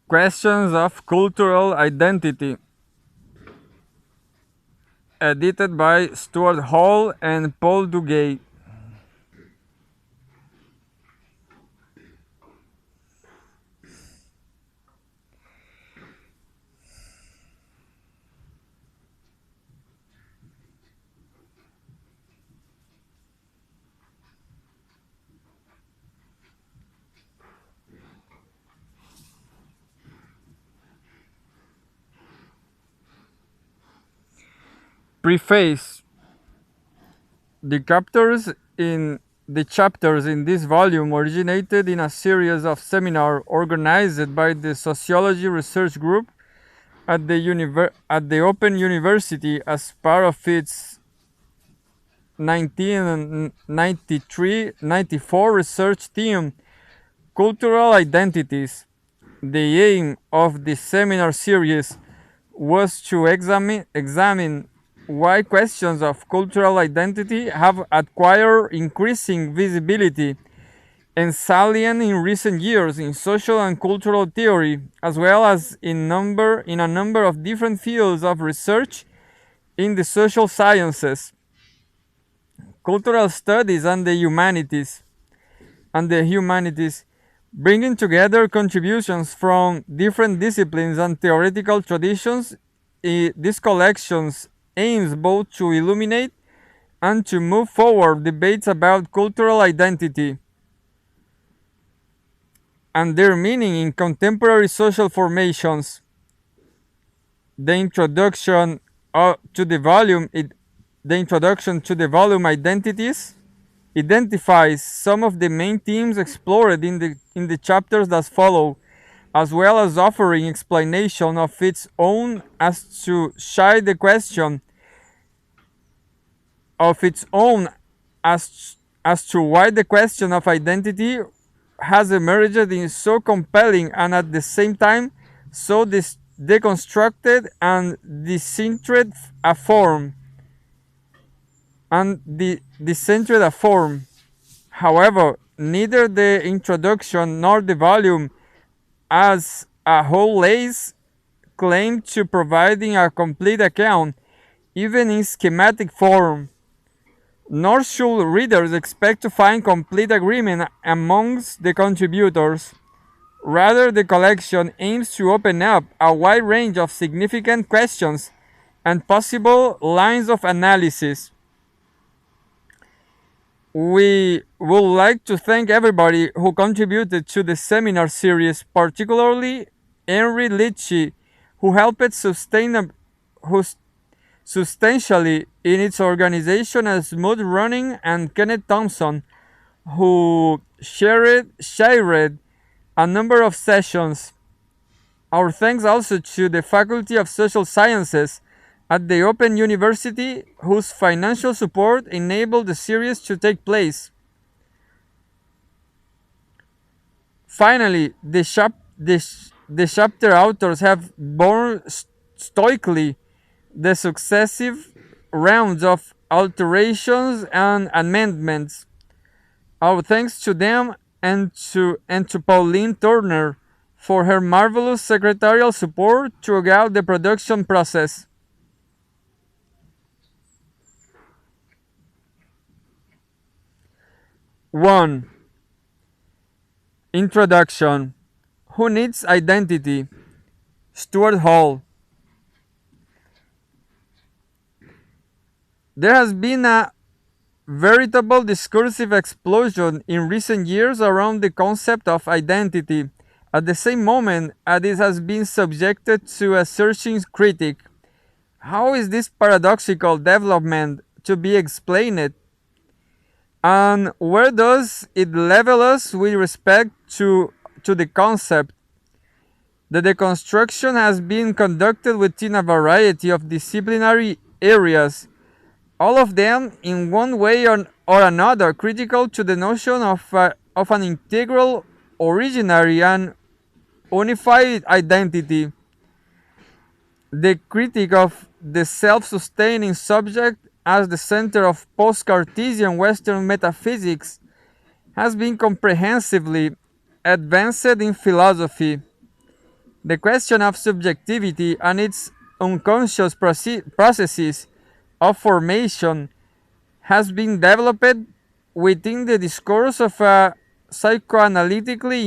Questions of Cultural Identity, edited by Stuart Hall and Paul Duguay. Preface. The chapters in this volume originated in a series of seminars organized by the Sociology Research Group at the Open University as part of its 1993-94 research team, Cultural Identities. The aim of the seminar series was to examine why questions of cultural identity have acquired increasing visibility and salience in recent years in social and cultural theory, as well as in a number of different fields of research in the social sciences, cultural studies, and the humanities, bringing together contributions from different disciplines and theoretical traditions. This collections aims both to illuminate and to move forward debates about cultural identity and their meaning in contemporary social formations. The introduction to the volume, the introduction to the volume Identities identifies some of the main themes explored in the chapters that follow, as well as offering explanation of its own as to shy the question of its own as to why the question of identity has emerged in so compelling and at the same time so deconstructed and disinterested a form However, neither the introduction nor the volume as a whole lays claim to providing a complete account, even in schematic form. Nor should readers expect to find complete agreement amongst the contributors. Rather, the collection aims to open up a wide range of significant questions and possible lines of analysis. We would like to thank everybody who contributed to the seminar series, particularly Henry Litchi, who helped substantially in its organization and smooth running, and Kenneth Thompson, who shared a number of sessions. Our thanks also to the Faculty of Social Sciences at the Open University, whose financial support enabled the series to take place. Finally, the chapter authors have borne stoically the successive rounds of alterations and amendments. Our thanks to them and to Pauline Turner for her marvelous secretarial support throughout the production process. One. Introduction. Who needs identity? Stuart Hall. There has been a veritable discursive explosion in recent years around the concept of identity, at the same moment as it has been subjected to a searching critique. How is this paradoxical development to be explained? And where does it level us with respect to the concept? The deconstruction has been conducted within a variety of disciplinary areas, all of them in one way or another critical to the notion of an integral, originary, and unified identity. The critique of the self-sustaining subject as the center of post-Cartesian Western metaphysics has been comprehensively advanced in philosophy. The question of subjectivity and its unconscious processes of formation has been developed within the discourse of a psychoanalytically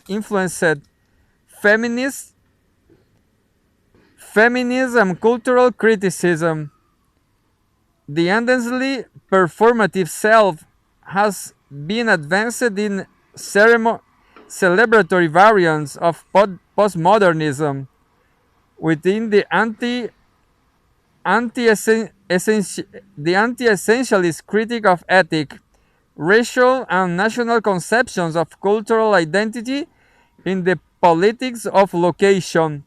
influenced feminist feminism cultural criticism. The endlessly performative self has been advanced in celebratory variants of postmodernism within the anti-essentialist critique of ethic, racial and national conceptions of cultural identity in the politics of location.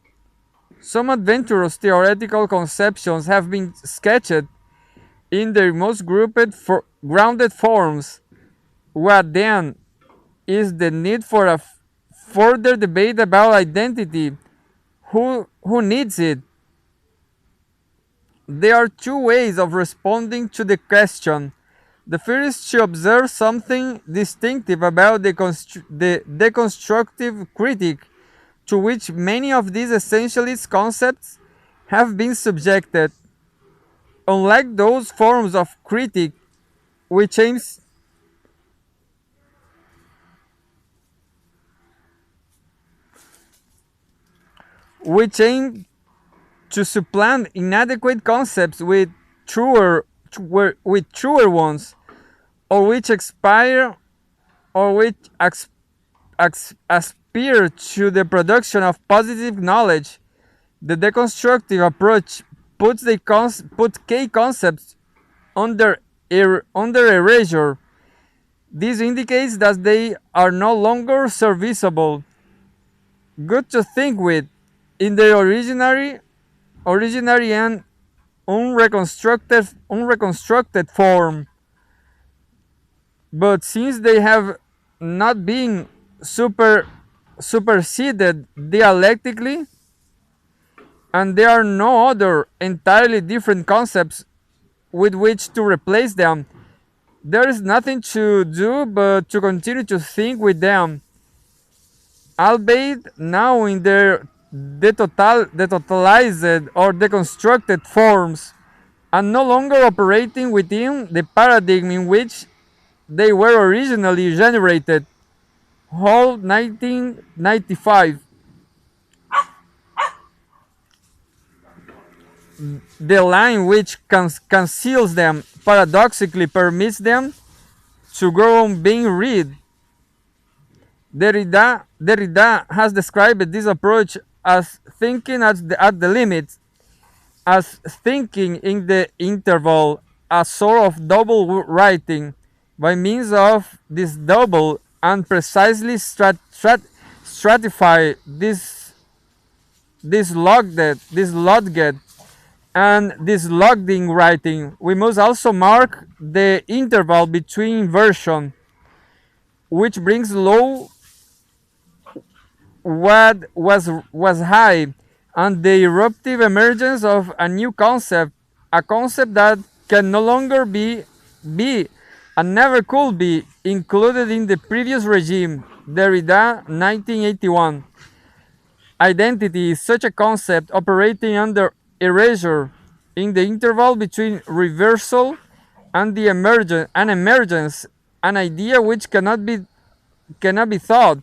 Some adventurous theoretical conceptions have been sketched in their most grounded forms. What then is the need for a further debate about identity? Who needs it? There are two ways of responding to the question. The first is to observe something distinctive about the deconstructive critique to which many of these essentialist concepts have been subjected. Unlike those forms of critique which aims which aim to supplant inadequate concepts with truer ones, or which expire or which aspire to the production of positive knowledge, the deconstructive approach put key concepts under erasure. This indicates that they are no longer serviceable, good to think with, in their originary and unreconstructed form. But since they have not been superseded dialectically, and there are no other entirely different concepts with which to replace them, there is nothing to do but to continue to think with them, albeit now in their detotalized or deconstructed forms, and no longer operating within the paradigm in which they were originally generated. Hall 1995. The line which conceals them paradoxically permits them to go on being read. Derrida has described this approach as thinking at the limit, as thinking in the interval, a sort of double writing. By means of this double and precisely stratify this logged and this logged in writing, we must also mark the interval between inversion, which brings low what was high, and the eruptive emergence of a new concept, a concept that can no longer be and never could be included in the previous regime. Derrida, 1981. Identity is such a concept operating under erasure in the interval between reversal and the emergence, an idea which cannot be thought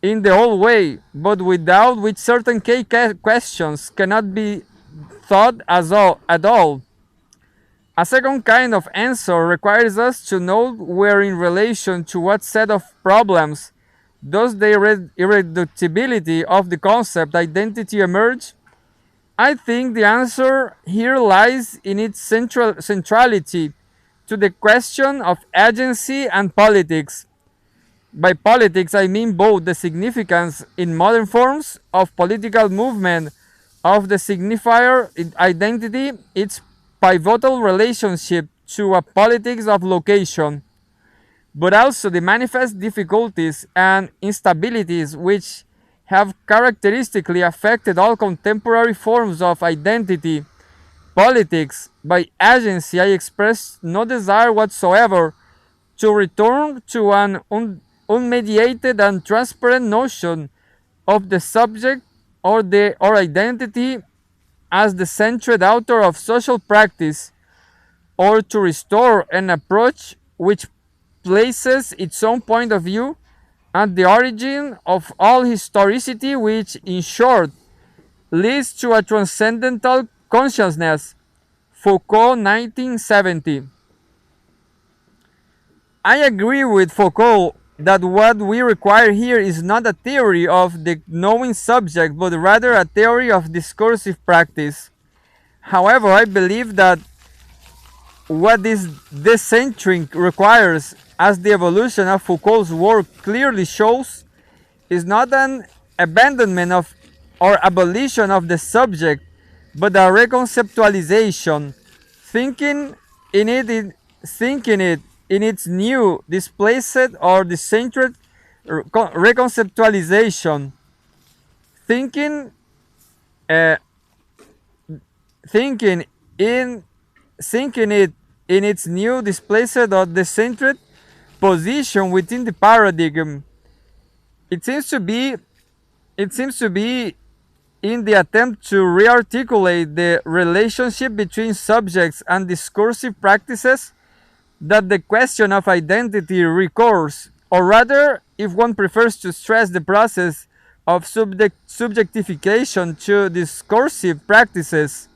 in the old way, but without which certain key questions cannot be thought at all. A second kind of answer requires us to know where, in relation to what set of problems, does the irreducibility of the concept identity emerge. I think the answer here lies in its centrality to the question of agency and politics. By politics, I mean both the significance in modern forms of political movement of the signifier identity, its pivotal relationship to a politics of location, but also the manifest difficulties and instabilities which have characteristically affected all contemporary forms of identity. Politics. By agency, I express no desire whatsoever to return to an unmediated and transparent notion of the subject or identity as the centered author of social practice, or to restore an approach which places its own point of view at the origin of all historicity, which in short leads to a transcendental consciousness. Foucault, 1970. I agree with Foucault that what we require here is not a theory of the knowing subject, but rather a theory of discursive practice. However, I believe that what this decentering requires, as the evolution of Foucault's work clearly shows, is not an abandonment of or abolition of the subject, but a reconceptualization, thinking in it, thinking it in its new, displaced or decentered reconceptualization, thinking, uh, thinking in thinking it in its new, displaced or decentered position within the paradigm. It seems to be it seems to be in the attempt to rearticulate the relationship between subjects and discursive practices that the question of identity recurs, or rather, if one prefers to stress the process of subjectification to discursive practices,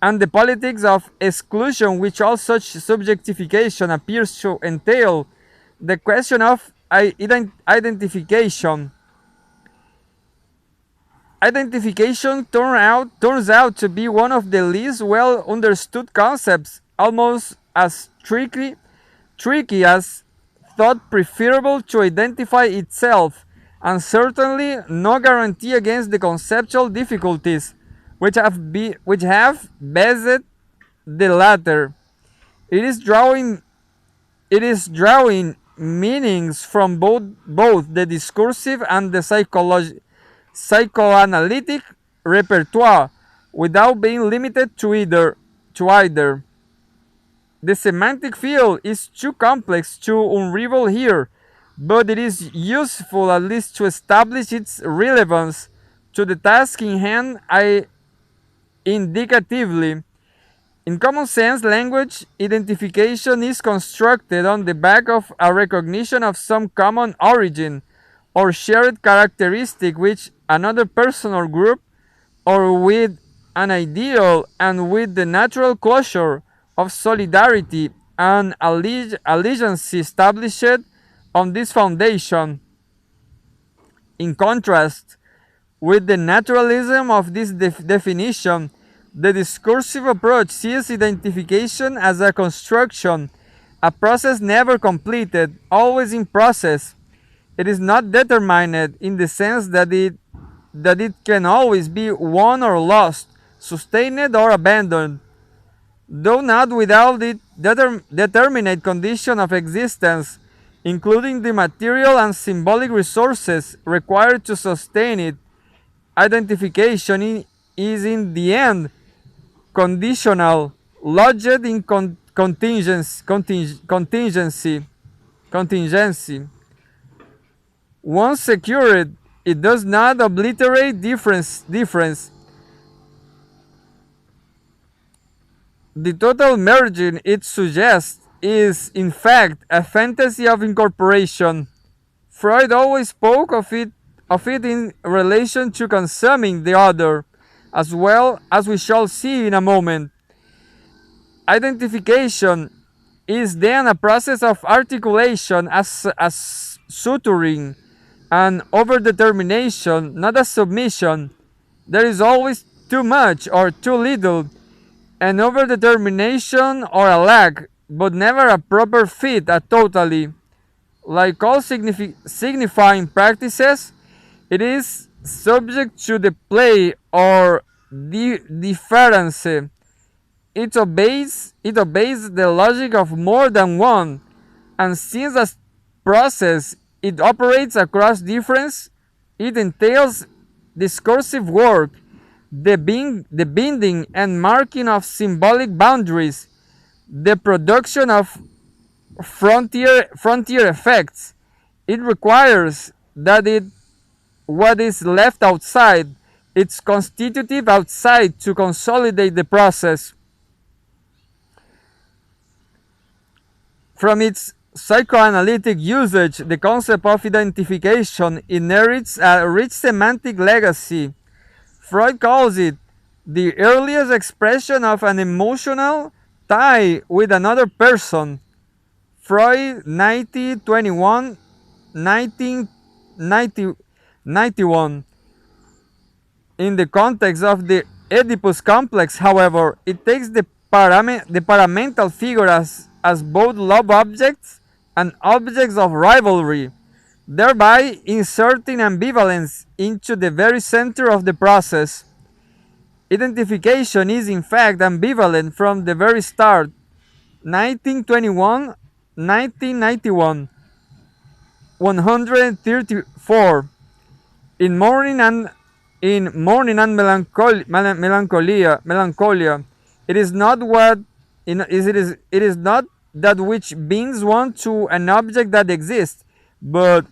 and the politics of exclusion which all such subjectification appears to entail, the question of identification. Identification turns out to be one of the least well understood concepts, almost as tricky as thought preferable to identify itself, and certainly no guarantee against the conceptual difficulties which have beset the latter. It is drawing meanings from both the discursive and the psychoanalytic repertoire without being limited to either. The semantic field is too complex to unravel here, but it is useful at least to establish its relevance to the task in hand. I indicatively, in common sense language, identification is constructed on the back of a recognition of some common origin or shared characteristic which another person or group, or with an ideal and with the natural closure of solidarity and allegiance established on this foundation. In contrast with the naturalism of this definition, the discursive approach sees identification as a construction, a process never completed, always in process. It is not determined in the sense that it can always be won or lost, sustained or abandoned, though not without the determinate condition of existence, including the material and symbolic resources required to sustain it. Identification is in the end conditional, lodged in contingency. Once secured, it does not obliterate difference. The total merging it suggests is, in fact, a fantasy of incorporation. Freud always spoke of it in relation to consuming the other, as well as we shall see in a moment. Identification is then a process of articulation as suturing and overdetermination, not a submission. There is always too much or too little, an overdetermination or a lack, but never a proper fit, a totally. Like all signifying practices, it is subject to the play or difference. It obeys the logic of more than one, and since as process it operates across difference, it entails discursive work, the binding and marking of symbolic boundaries, the production of frontier effects. It requires that what is left outside its constitutive outside to consolidate the process. From its psychoanalytic usage, the concept of identification inherits a rich semantic legacy. Freud calls it the earliest expression of an emotional tie with another person. Freud 1921 1991. In the context of the Oedipus complex, however, it takes the paramental figure as both love objects and objects of rivalry, thereby inserting ambivalence into the very center of the process. Identification is in fact ambivalent from the very start. 1921, 1991, 134. In mourning and melancholia, it is not what it is not that which beings want to an object that exists, but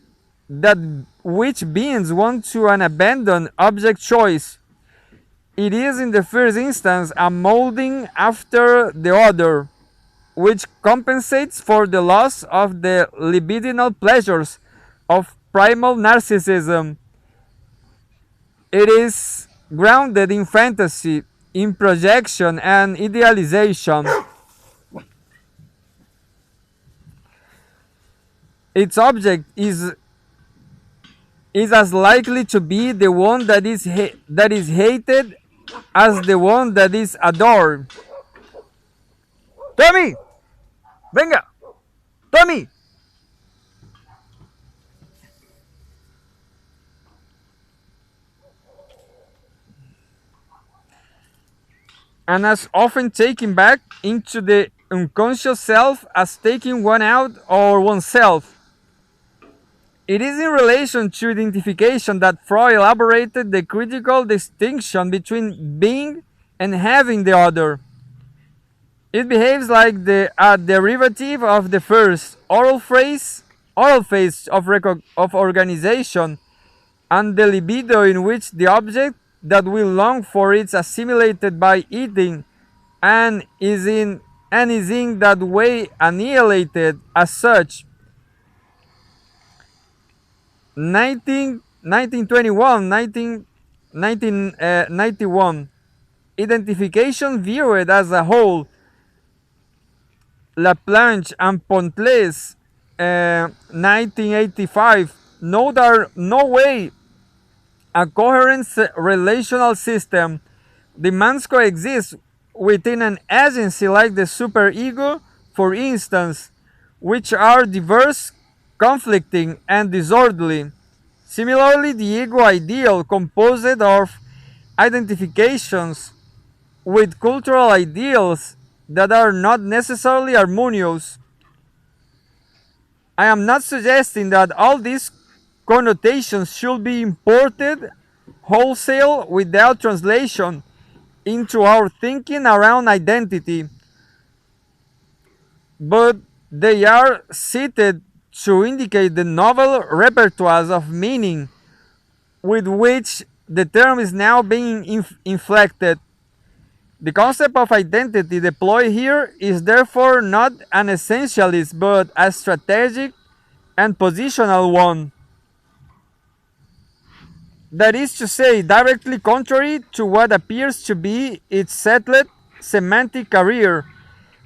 that which beings want to an abandoned object choice. It is in the first instance a molding after the other, which compensates for the loss of the libidinal pleasures of primal narcissism. It is grounded in fantasy, in projection and idealization. Its object is as likely to be the one that is hated as the one that is adored. Tommy, venga, Tommy. And as often taken back into the unconscious self as taking one out or oneself. It is in relation to identification that Freud elaborated the critical distinction between being and having the other. It behaves like a derivative of the first oral phase of organization, and the libido in which the object that we long for is assimilated by eating and is in that way annihilated as such. 1921, 1991. Identification viewed as a whole. Laplanche and Pontel's 1985. No way a coherent relational system demands coexist within an agency like the superego, for instance, which are diverse, conflicting, and disorderly. Similarly, the ego ideal, composed of identifications with cultural ideals that are not necessarily harmonious. I am not suggesting that all these connotations should be imported wholesale without translation into our thinking around identity, but they are cited to indicate the novel repertoires of meaning with which the term is now being inflected. The concept of identity deployed here is therefore not an essentialist but a strategic and positional one. That is to say, directly contrary to what appears to be its settled semantic career.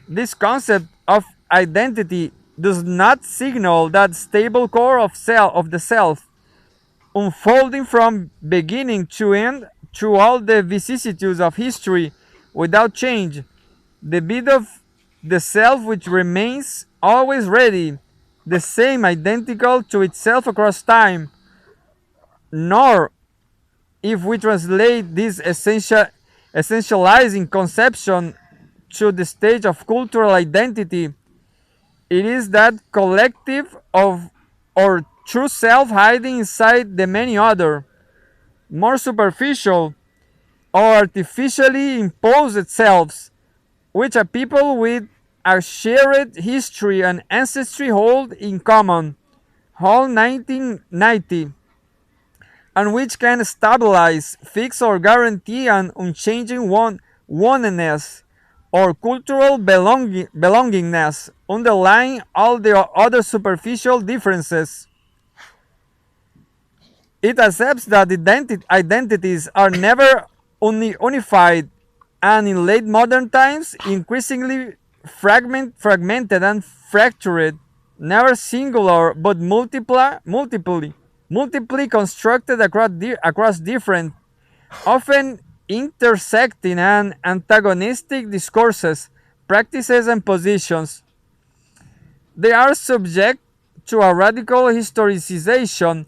This concept of identity does not signal that stable core of the self, unfolding from beginning to end through all the vicissitudes of history without change, the bit of the self which remains always ready, the same, identical to itself across time. Nor, if we translate this essentializing conception to the stage of cultural identity, it is that collective of or true self hiding inside the many other, more superficial or artificially imposed selves, which a people with a shared history and ancestry hold in common. Hall 1990. and which can stabilize, fix, or guarantee an unchanging oneness or cultural belongingness, underlying all the other superficial differences. It accepts that identities are never unified, and in late modern times, increasingly fragmented and fractured, never singular but multiply constructed across different, often intersecting and antagonistic discourses, practices, and positions. They are subject to a radical historicization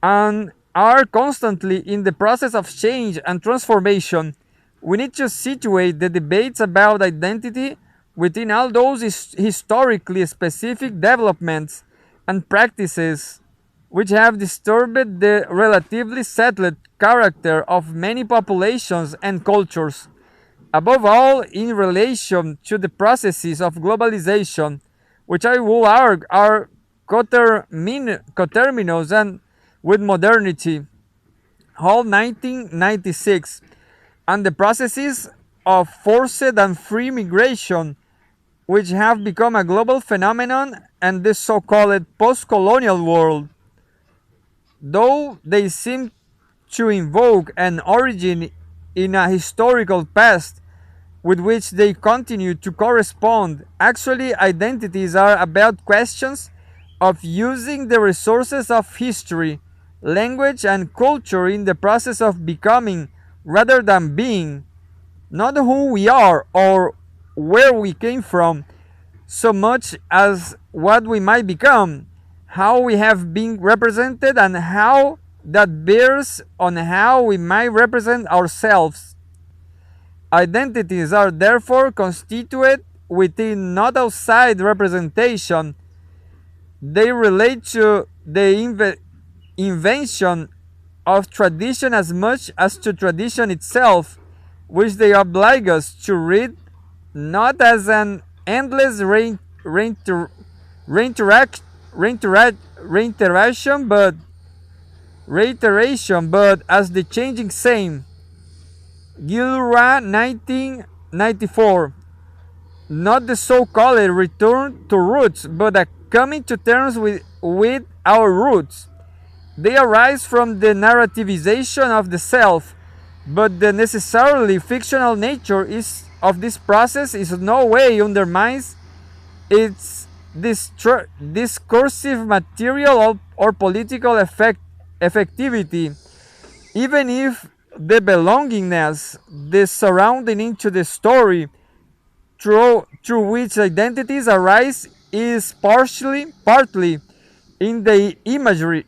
and are constantly in the process of change and transformation. We need to situate the debates about identity within all those historically specific developments and practices which have disturbed the relatively settled character of many populations and cultures, above all in relation to the processes of globalization, which I will argue are coterminous and with modernity. Hall 1996, and the processes of forced and free migration, which have become a global phenomenon and the so-called post-colonial world, though they seem to invoke an origin in a historical past with which they continue to correspond. Actually, identities are about questions of using the resources of history, language, and culture in the process of becoming rather than being, not who we are or where we came from, so much as what we might become, how we have been represented, and how that bears on how we might represent ourselves. Identities are therefore constituted within, not outside representation. They relate to the invention of tradition as much as to tradition itself, which they oblige us to read not as an endless reiteration, but as the changing same. Gilra 1994. Not the so-called return to roots, but a coming to terms with our roots. They arise from the narrativization of the self, but the necessarily fictional nature of this process is no way undermines its discursive material or political effectivity, even if the belongingness, the surrounding into the story through which identities arise is partly in the imaginary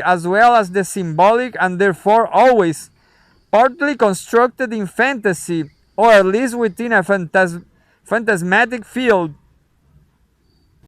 as well as the symbolic, and therefore always partly constructed in fantasy, or at least within a phantasmatic field.